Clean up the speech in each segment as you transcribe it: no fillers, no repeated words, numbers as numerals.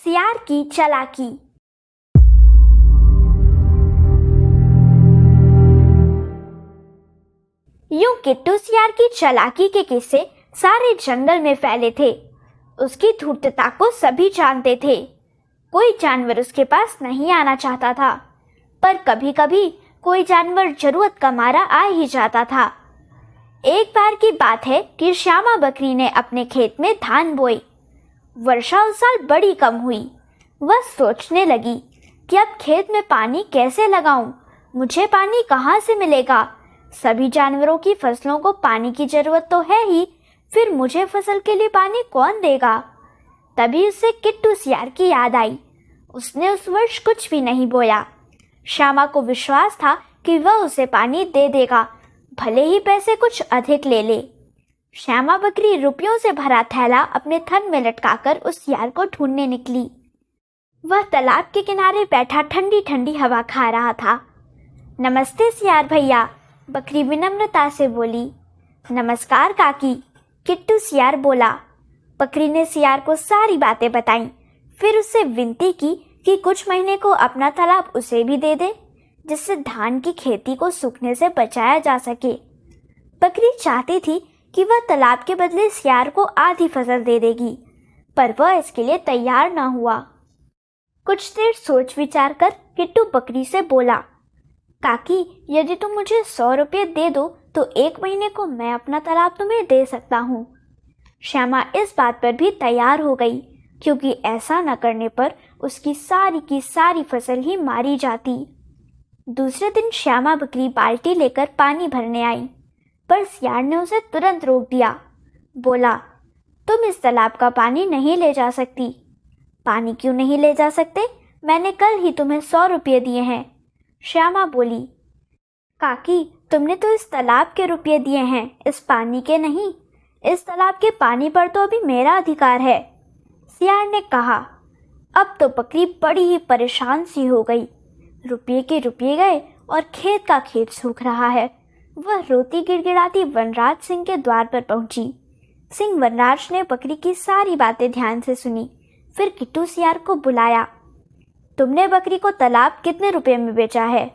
सियार की चालाकी। यूं किट्टू सियार की चालाकी के किस्से सारे जंगल में फैले थे। उसकी धूर्तता को सभी जानते थे। कोई जानवर उसके पास नहीं आना चाहता था, पर कभी कभी कोई जानवर जरूरत का मारा आ ही जाता था। एक बार की बात है कि श्यामा बकरी ने अपने खेत में धान बोई। वर्षा उस साल बड़ी कम हुई। वह सोचने लगी कि अब खेत में पानी कैसे लगाऊं? मुझे पानी कहाँ से मिलेगा? सभी जानवरों की फसलों को पानी की जरूरत तो है ही, फिर मुझे फसल के लिए पानी कौन देगा? तभी उसे किट्टू सियार की याद आई। उसने उस वर्ष कुछ भी नहीं बोया। श्यामा को विश्वास था कि वह उसे पानी दे देगा, भले ही पैसे कुछ अधिक ले ले। श्यामा बकरी रुपयों से भरा थैला अपने थन में लटकाकर उस सियार को ढूंढने निकली। वह तालाब के किनारे बैठा ठंडी ठंडी हवा खा रहा था। नमस्ते सियार भैया, बकरी विनम्रता से बोली। नमस्कार काकी, किट्टू सियार बोला। बकरी ने सियार को सारी बातें बताईं, फिर उससे विनती की कि कुछ महीने को अपना तालाब उसे भी दे दे, जिससे धान की खेती को सूखने से बचाया जा सके। बकरी चाहती थी कि वह तालाब के बदले सियार को आधी फसल दे देगी, पर वह इसके लिए तैयार न हुआ। कुछ देर सोच विचार कर किट्टू बकरी से बोला, काकी, यदि तुम मुझे 100 रुपये दे दो तो 1 महीने को मैं अपना तालाब तुम्हें दे सकता हूँ। श्यामा इस बात पर भी तैयार हो गई, क्योंकि ऐसा न करने पर उसकी सारी की सारी फसल ही मारी जाती। दूसरे दिन श्यामा बकरी बाल्टी लेकर पानी भरने आई, पर सियार ने उसे तुरंत रोक दिया। बोला, तुम इस तालाब का पानी नहीं ले जा सकती। पानी क्यों नहीं ले जा सकते? मैंने कल ही तुम्हें 100 रुपये दिए हैं। श्यामा बोली, काकी, तुमने तो इस तालाब के रुपये दिए हैं, इस पानी के नहीं। इस तालाब के पानी पर तो अभी मेरा अधिकार है। सियार ने कहा। अब तो बकरी बड़ी ही परेशान सी हो गई। रुपये के रुपये गए और खेत का खेत सूख रहा है। वह रोती गिड़गिड़ाती वनराज सिंह के द्वार पर पहुंची। सिंह वनराज ने बकरी की सारी बातें ध्यान से सुनी, फिर किट्टू सियार को बुलाया। तुमने बकरी को तालाब कितने रुपये में बेचा है?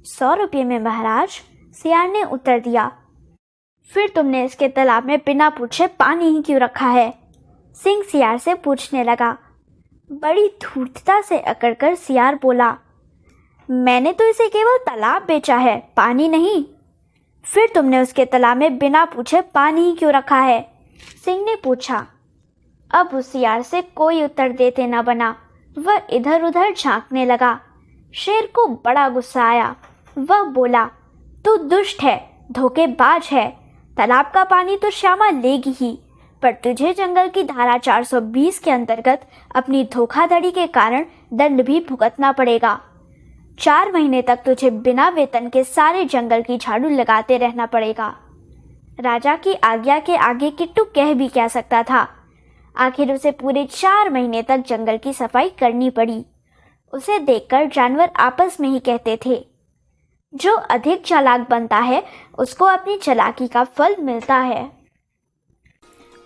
100 रुपये में महाराज, सियार ने उत्तर दिया। फिर तुमने इसके तालाब में बिना पूछे पानी ही क्यों रखा है? सिंह सियार से पूछने लगा। बड़ी धूर्तता से अकड़कर सियार बोला, मैंने तो इसे केवल तालाब बेचा है, पानी नहीं। फिर तुमने उसके तालाब में बिना पूछे पानी ही क्यों रखा है? सिंह ने पूछा। अब उस सियार से कोई उत्तर देते न बना। वह इधर उधर झांकने लगा। शेर को बड़ा गुस्सा आया। वह बोला, तू दुष्ट है, धोखेबाज है। तालाब का पानी तो श्यामा लेगी ही, पर तुझे जंगल की धारा 420 के अंतर्गत अपनी धोखाधड़ी के कारण दंड भी भुगतना पड़ेगा। 4 महीने तक तुझे बिना वेतन के सारे जंगल की झाड़ू लगाते रहना पड़ेगा। राजा की आज्ञा के आगे किट्टू कह भी क्या सकता था। आखिर उसे पूरे 4 महीने तक जंगल की सफाई करनी पड़ी। उसे देखकर जानवर आपस में ही कहते थे, जो अधिक चालाक बनता है उसको अपनी चालाकी का फल मिलता है।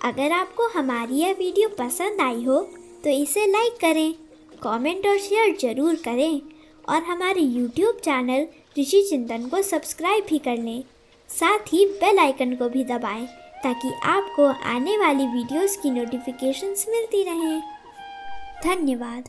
अगर आपको हमारी यह वीडियो पसंद आई हो तो इसे लाइक करें, कमेंट और शेयर जरूर करें और हमारे YouTube चैनल ऋषि चिंतन को सब्सक्राइब भी कर लें। साथ ही बेल आइकन को भी दबाएं ताकि आपको आने वाली वीडियोस की नोटिफिकेशंस मिलती रहें। धन्यवाद।